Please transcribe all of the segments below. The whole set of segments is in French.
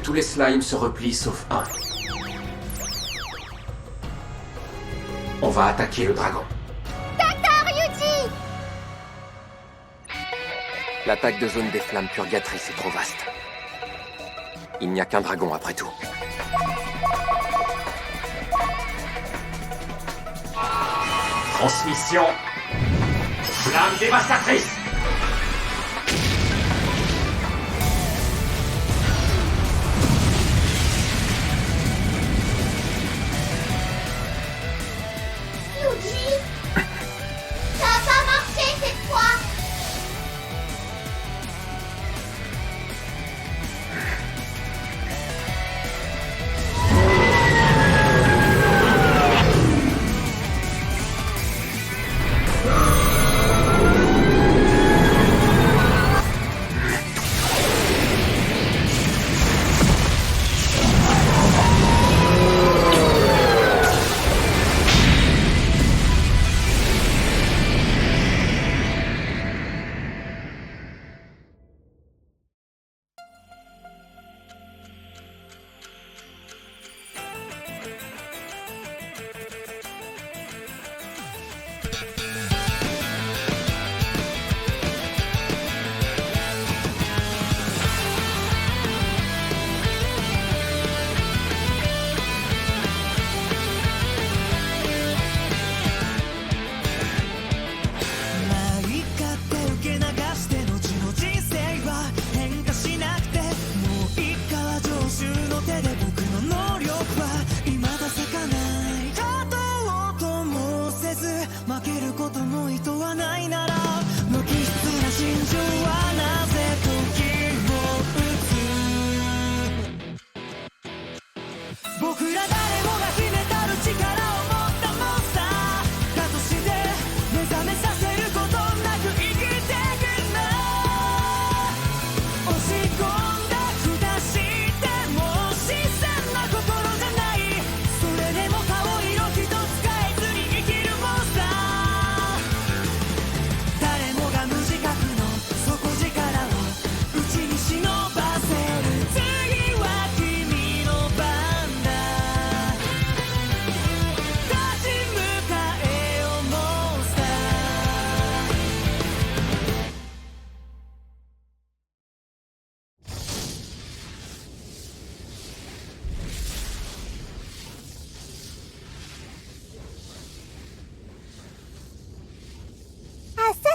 tous les slimes se replient sauf un. On va attaquer le dragon. D'accord, Yuji! L'attaque de zone des flammes purgatrices est trop vaste. Il n'y a qu'un dragon après tout. Transmission. Flamme dévastatrice. Yuji! Ça a pas marché cette fois!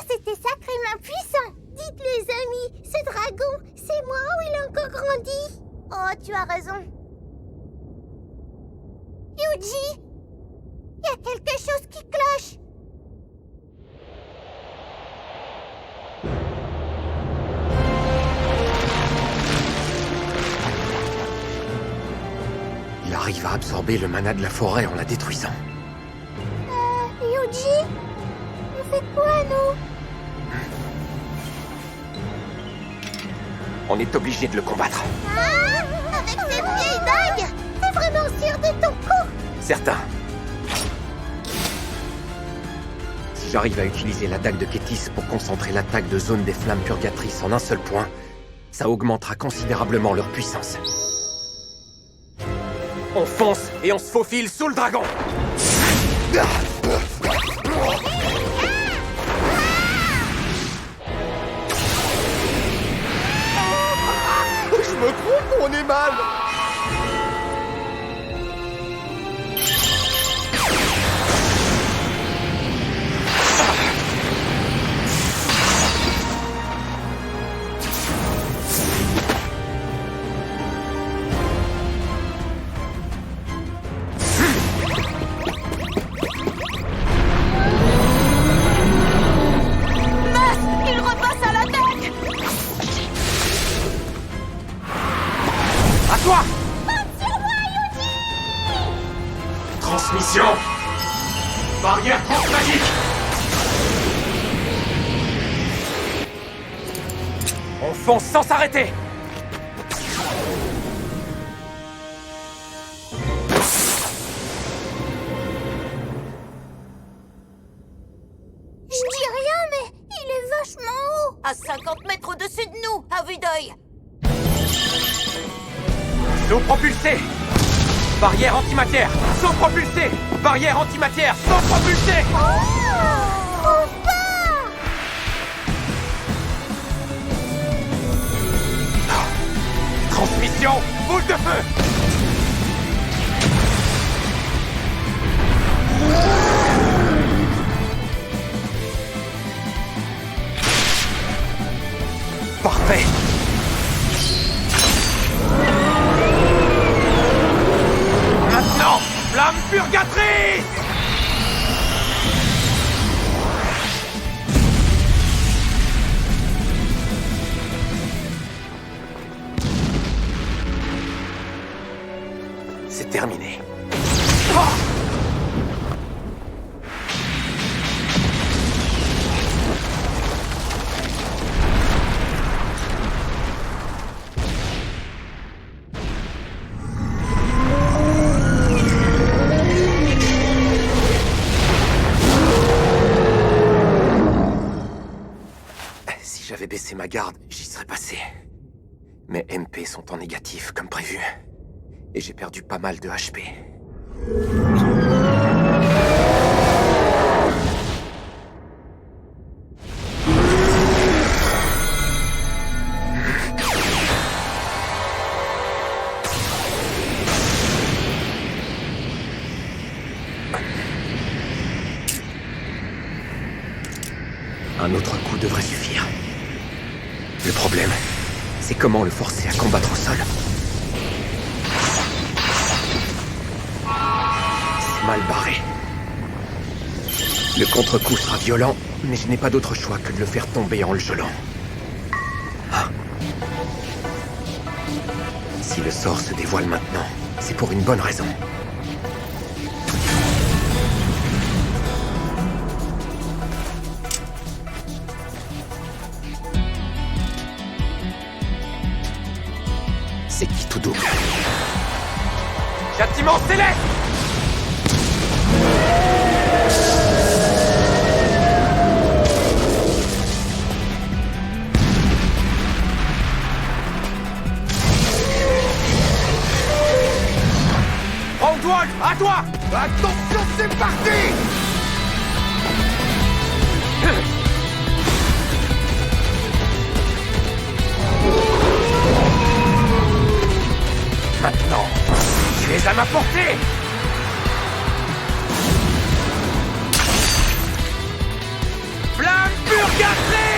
C'était sacrément puissant! Dites les amis, ce dragon, c'est moi ou il a encore grandi? Oh, tu as raison. Yuji! Il y a quelque chose qui cloche! Il arrive à absorber le mana de la forêt en la détruisant. Yuji? On fait quoi, nous? On est obligé de le combattre. Ah! Avec cette vieille dague? T'es vraiment sûr de ton coup? Certain. Si j'arrive à utiliser la dague de Kétis pour concentrer l'attaque de zone des flammes purgatrices en un seul point, ça augmentera considérablement leur puissance. On fonce et on se faufile sous le dragon. Je me trompe ou on est mal? Transmission. Barrière transmagique. On fonce sans s'arrêter. Je dis rien, mais il est vachement haut. À 50 mètres au-dessus de nous, à vue d'œil. Saut propulsé! Barrière antimatière! Saut propulsé! Barrière antimatière! Saut propulsé! Oh, trop fort! Transmission! Boule de feu! Parfait! Maintenant, flamme purgatrice! C'est terminé. Ah! Si j'avais baissé ma garde, j'y serais passé. Mes MP sont en négatif, comme prévu. Et j'ai perdu pas mal de HP. Un autre coup devrait suffire. Le problème, c'est comment le forcer à combattre au sol. C'est mal barré. Le contre-coup sera violent, mais je n'ai pas d'autre choix que de le faire tomber en le gelant. Ah. Si le sort se dévoile maintenant, c'est pour une bonne raison. C'est qui tout double. Châtiment céleste! Antoine, à toi! Attention, c'est parti! Maintenant, tu es à ma portée! Flamme purgatrice!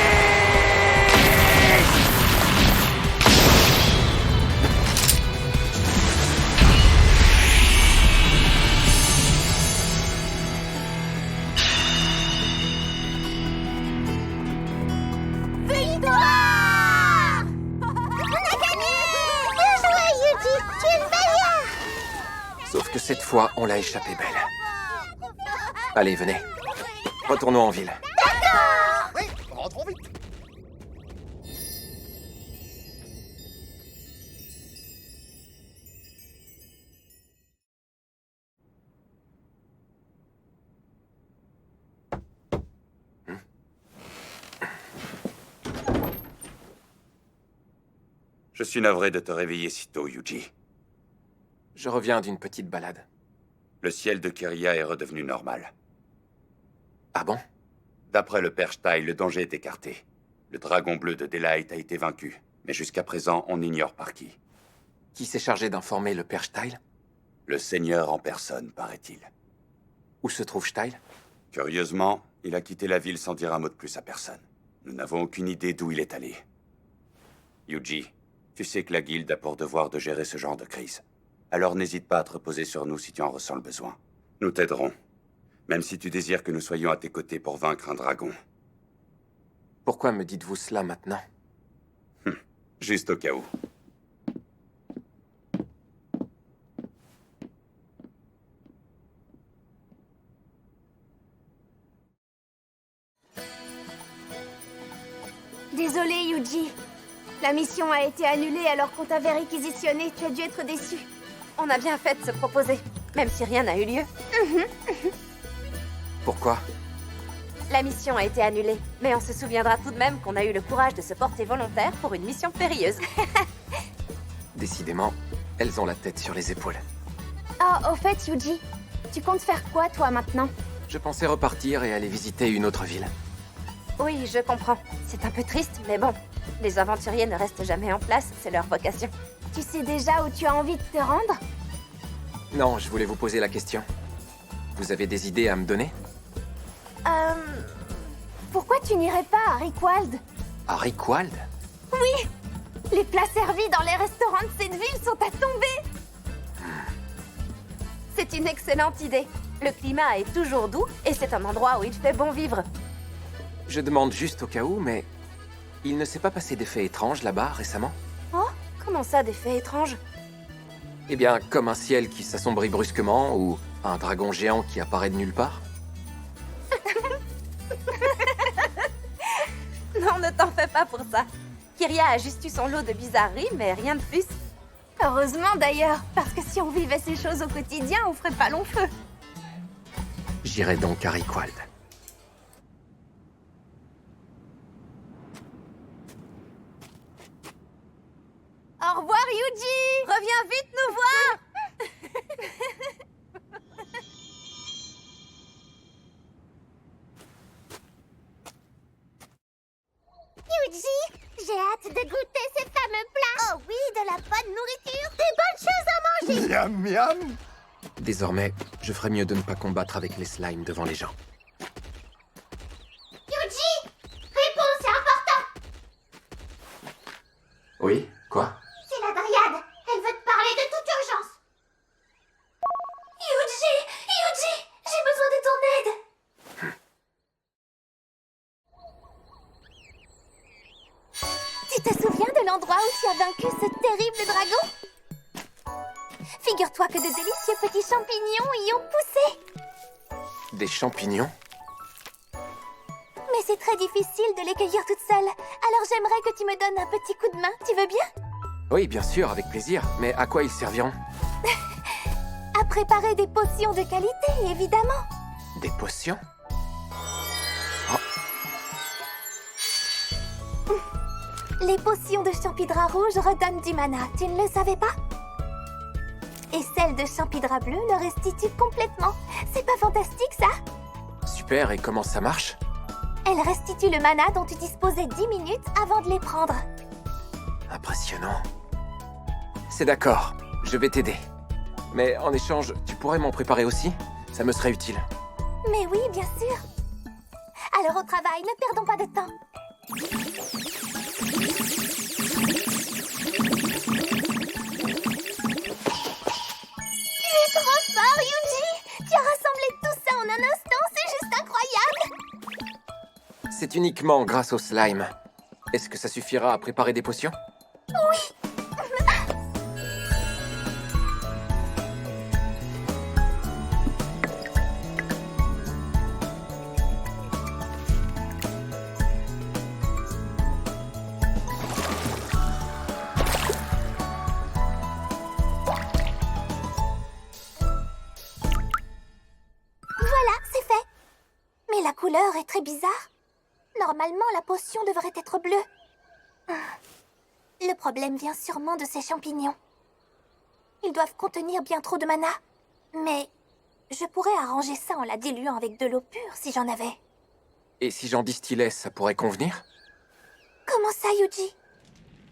Victoire! On a gagné! Bien joué, Yuji! Tu es le meilleur! Sauf que cette fois, on l'a échappé belle. Allez, venez. Retournons en ville. D'accord! Oui, rentrons vite. Je suis navré de te réveiller si tôt, Yuji. Je reviens d'une petite balade. Le ciel de Kyria est redevenu normal. Ah bon? D'après le Père Steil, le danger est écarté. Le dragon bleu de Daylight a été vaincu, mais jusqu'à présent, on ignore par qui. Qui s'est chargé d'informer le père Steil? Le Seigneur en personne, paraît-il. Où se trouve Steil? Curieusement, il a quitté la ville sans dire un mot de plus à personne. Nous n'avons aucune idée d'où il est allé. Yuji, tu sais que la guilde a pour devoir de gérer ce genre de crise. Alors n'hésite pas à te reposer sur nous si tu en ressens le besoin. Nous t'aiderons. Même si tu désires que nous soyons à tes côtés pour vaincre un dragon. Pourquoi me dites-vous cela maintenant? Juste au cas où. Désolé, Yuji. La mission a été annulée alors qu'on t'avait réquisitionné. Tu as dû être déçu. On a bien fait de se proposer, même si rien n'a eu lieu. Pourquoi? La mission a été annulée, mais on se souviendra tout de même qu'on a eu le courage de se porter volontaire pour une mission périlleuse. Décidément, elles ont la tête sur les épaules. Oh, au fait, Yuji, tu comptes faire quoi, toi, maintenant? Je pensais repartir et aller visiter une autre ville. Oui, je comprends. C'est un peu triste, mais bon. Les aventuriers ne restent jamais en place, c'est leur vocation. Tu sais déjà où tu as envie de te rendre? Non, je voulais vous poser la question. Vous avez des idées à me donner? Pourquoi tu n'irais pas à Rickwald? À Rickwald? Oui! Les plats servis dans les restaurants de cette ville sont à tomber! C'est une excellente idée. Le climat est toujours doux et c'est un endroit où il fait bon vivre. Je demande juste au cas où, mais... il ne s'est pas passé d'effets étranges là-bas récemment? Oh, comment ça, des faits étranges? Eh bien, comme un ciel qui s'assombrit brusquement, ou un dragon géant qui apparaît de nulle part? Non, ne t'en fais pas pour ça. Kiria a juste eu son lot de bizarreries, mais rien de plus. Heureusement d'ailleurs, parce que si on vivait ces choses au quotidien, on ferait pas long feu. J'irai donc à Rickwald. Au revoir, Yuji! Reviens vite nous voir! Yuji, j'ai hâte de goûter ces fameux plats. Oh oui, de la bonne nourriture, des bonnes choses à manger. Miam miam. Désormais, je ferais mieux de ne pas combattre avec les slimes devant les gens. Yuji, réponds, c'est important. Oui, quoi? C'est la Dryade. Elle veut te parler de toute urgence. Yuji, j'ai besoin de ton aide. Tu te souviens de l'endroit où tu as vaincu ce terrible dragon? Figure-toi que de délicieux petits champignons y ont poussé. Des champignons? Mais c'est très difficile de les cueillir toute seule. Alors j'aimerais que tu me donnes un petit coup de main. Tu veux bien? Oui, bien sûr, avec plaisir. Mais à quoi ils serviront? À préparer des potions de qualité, évidemment. Des potions? Les potions de Champidra rouge redonnent du mana, tu ne le savais pas? Et celles de Champidra bleu le restituent complètement. C'est pas fantastique, ça? Super, et comment ça marche? Elles restituent le mana dont tu disposais 10 minutes avant de les prendre. Impressionnant. C'est d'accord, je vais t'aider. Mais en échange, tu pourrais m'en préparer aussi? Ça me serait utile. Mais oui, bien sûr. Alors au travail, ne perdons pas de temps. Tu es trop fort, Yuji! Tu as rassemblé tout ça en un instant, c'est juste incroyable! C'est uniquement grâce au slime. Est-ce que ça suffira à préparer des potions? Voilà, c'est fait. Mais la couleur est très bizarre. Normalement, la potion devrait être bleue. Le problème vient sûrement de ces champignons. Ils doivent contenir bien trop de mana. Mais je pourrais arranger ça en la diluant avec de l'eau pure si j'en avais. Et si j'en distillais, ça pourrait convenir? Comment ça, Yuji?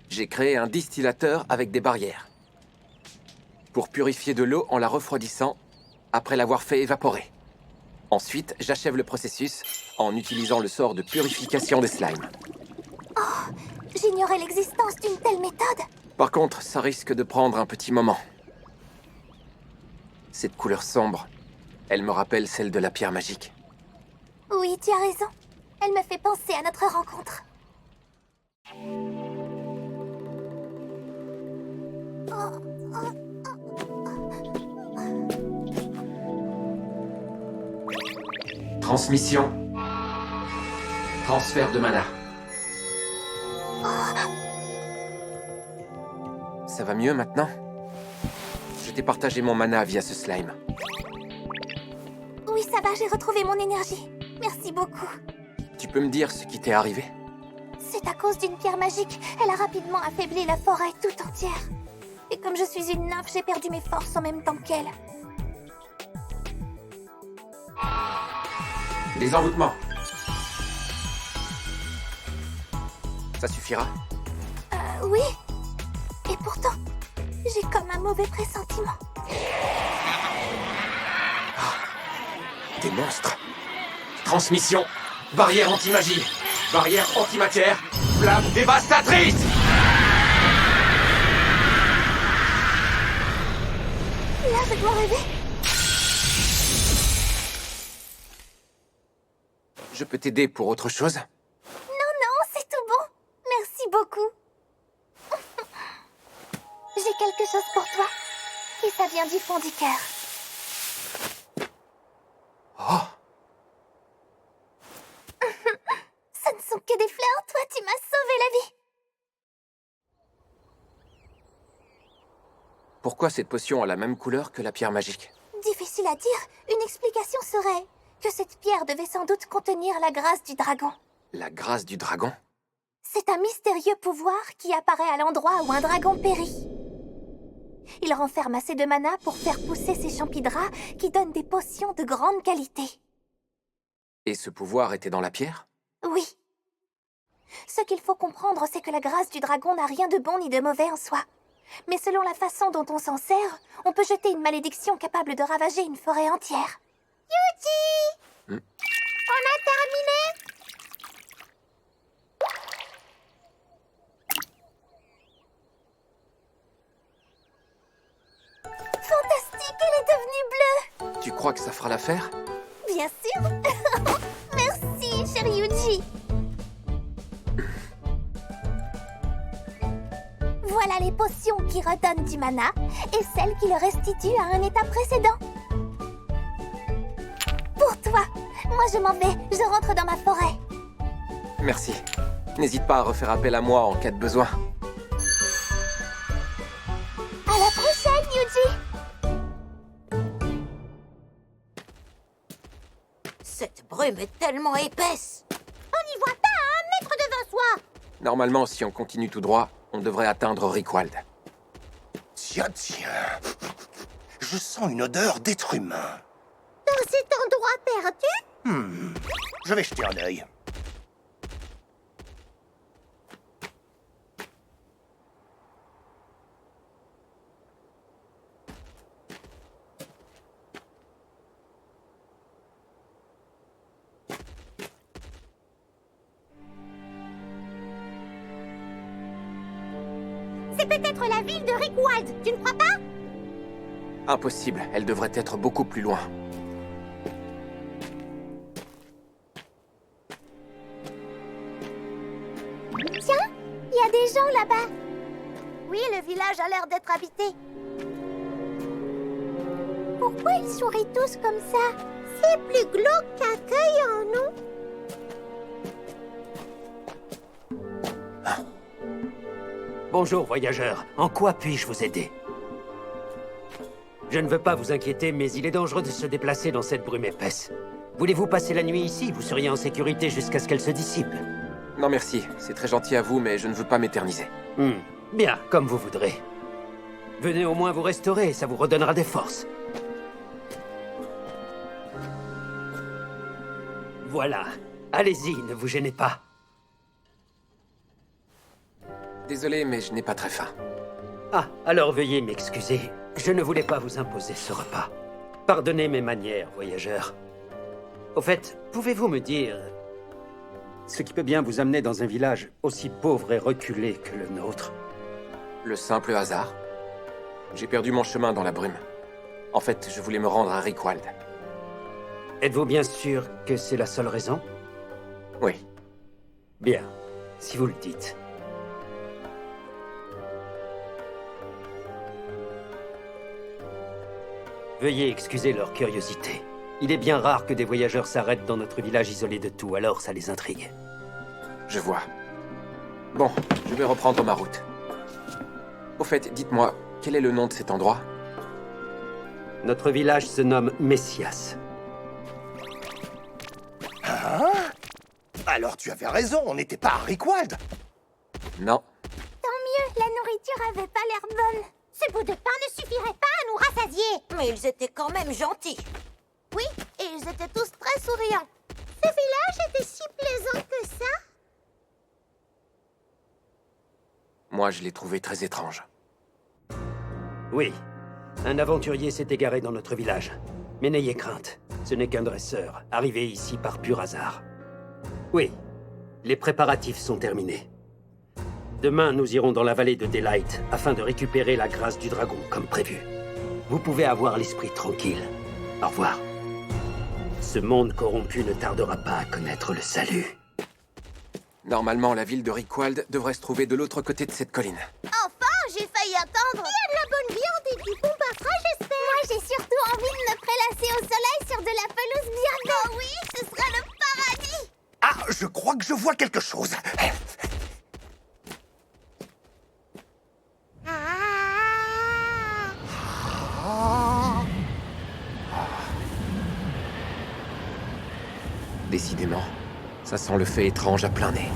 J'ai créé un distillateur avec des barrières. Pour purifier de l'eau en la refroidissant après l'avoir fait évaporer. Ensuite, j'achève le processus en utilisant le sort de purification des slimes. J'ignorais l'existence d'une telle méthode. Par contre, ça risque de prendre un petit moment. Cette couleur sombre, elle me rappelle celle de la pierre magique. Oui, tu as raison. Elle me fait penser à notre rencontre. Transmission. Transfert de mana. Ça va mieux maintenant? Je t'ai partagé mon mana via ce slime. Oui, ça va, j'ai retrouvé mon énergie. Merci beaucoup. Tu peux me dire ce qui t'est arrivé? C'est à cause d'une pierre magique. Elle a rapidement affaibli la forêt tout entière. Et comme je suis une nymphe, j'ai perdu mes forces en même temps qu'elle. Les envoûtements. Ça suffira? Oui. Et pourtant, j'ai comme un mauvais pressentiment. Des monstres. Transmission. Barrière anti-magie. Barrière anti-matière. Flamme dévastatrice. Là, je dois rêver. Je peux t'aider pour autre chose? Non, c'est tout bon. Merci beaucoup. J'ai quelque chose pour toi. Et ça vient du fond du cœur. Oh! Ce ne sont que des fleurs. Toi, tu m'as sauvé la vie. Pourquoi cette potion a la même couleur que la pierre magique? Difficile à dire. Une explication serait que cette pierre devait sans doute contenir la grâce du dragon. La grâce du dragon? C'est un mystérieux pouvoir qui apparaît à l'endroit où un dragon périt. Il renferme assez de mana pour faire pousser ces champidras qui donnent des potions de grande qualité. Et ce pouvoir était dans la pierre? Oui. Ce qu'il faut comprendre, c'est que la grâce du dragon n'a rien de bon ni de mauvais en soi. Mais selon la façon dont on s'en sert, on peut jeter une malédiction capable de ravager une forêt entière. Yuji! On a terminé? Fantastique, elle est devenue bleue! Tu crois que ça fera l'affaire? Bien sûr! Merci, cher Yuji! Voilà les potions qui redonnent du mana et celles qui le restituent à un état précédent. Pour toi! Moi je m'en vais, je rentre dans ma forêt. Merci. N'hésite pas à refaire appel à moi en cas de besoin. À la prochaine, Yuji! Cette brume est tellement épaisse. On n'y voit pas à 1 mètre devant soi! Normalement, si on continue tout droit, on devrait atteindre Rickwald. Tiens. Je sens une odeur d'être humain. Dans cet endroit perdu? Je vais jeter un œil. C'est peut-être la ville de Rickwald, tu ne crois pas? Impossible, elle devrait être beaucoup plus loin. Tiens, il y a des gens là-bas. Oui, le village a l'air d'être habité. Pourquoi ils sourient tous comme ça? C'est plus glauque qu'un cueillant, non? Bonjour, voyageurs. En quoi puis-je vous aider? Je ne veux pas vous inquiéter, mais il est dangereux de se déplacer dans cette brume épaisse. Voulez-vous passer la nuit ici? Vous seriez en sécurité jusqu'à ce qu'elle se dissipe. Non merci, c'est très gentil à vous, mais je ne veux pas m'éterniser. Bien, comme vous voudrez. Venez au moins vous restaurer, ça vous redonnera des forces. Voilà. Allez-y, ne vous gênez pas. Désolé, mais je n'ai pas très faim. Ah, alors veuillez m'excuser. Je ne voulais pas vous imposer ce repas. Pardonnez mes manières, voyageurs. Au fait, pouvez-vous me dire ce qui peut bien vous amener dans un village aussi pauvre et reculé que le nôtre? Le simple hasard. J'ai perdu mon chemin dans la brume. En fait, je voulais me rendre à Rickwald. Êtes-vous bien sûr que c'est la seule raison? Oui. Bien, si vous le dites. Veuillez excuser leur curiosité. Il est bien rare que des voyageurs s'arrêtent dans notre village isolé de tout, alors ça les intrigue. Je vois. Bon, je vais reprendre ma route. Au fait, dites-moi, quel est le nom de cet endroit? Notre village se nomme Messias. Hein? Alors tu avais raison, on n'était pas à Rickwald. Non. Tant mieux, la nourriture avait pas l'air bonne. Ce bout de pain ne suffirait pas à nous rassasier. Mais ils étaient quand même gentils. Oui, et ils étaient tous très souriants. Ce village était si plaisant que ça. Moi, je l'ai trouvé très étrange. Oui, un aventurier s'est égaré dans notre village. Mais n'ayez crainte, ce n'est qu'un dresseur, arrivé ici par pur hasard. Oui, les préparatifs sont terminés. Demain, nous irons dans la vallée de Daylight afin de récupérer la grâce du dragon, comme prévu. Vous pouvez avoir l'esprit tranquille. Au revoir. Ce monde corrompu ne tardera pas à connaître le salut. Normalement, la ville de Rickwald devrait se trouver de l'autre côté de cette colline. Enfin, j'ai failli attendre. Il y a de la bonne viande et du bon parfum, j'espère. Moi, j'ai surtout envie de me prélasser au soleil sur de la pelouse bien. Oh oui, ce sera le paradis. Ah, je crois que je vois quelque chose. Décidément, ça sent le fait étrange à plein nez.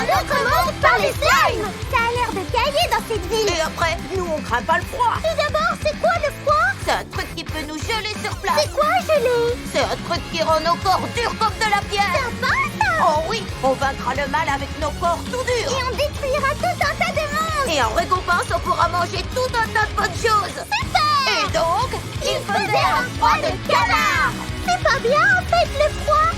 Recommande par les slimes. Ça a l'air de cailler dans cette ville. Et après, nous on craint pas le froid. Et d'abord, c'est quoi le froid? C'est un truc qui peut nous geler sur place. C'est quoi gelé? C'est un truc qui rend nos corps durs comme de la pierre. Sympa ça. Oh oui, on vaincra le mal avec nos corps tout durs. Et on détruira tout un tas de monstres. Et en récompense, on pourra manger tout un tas de bonnes choses. Super. Et donc, il faisait un froid de canard. C'est pas bien en fait le froid.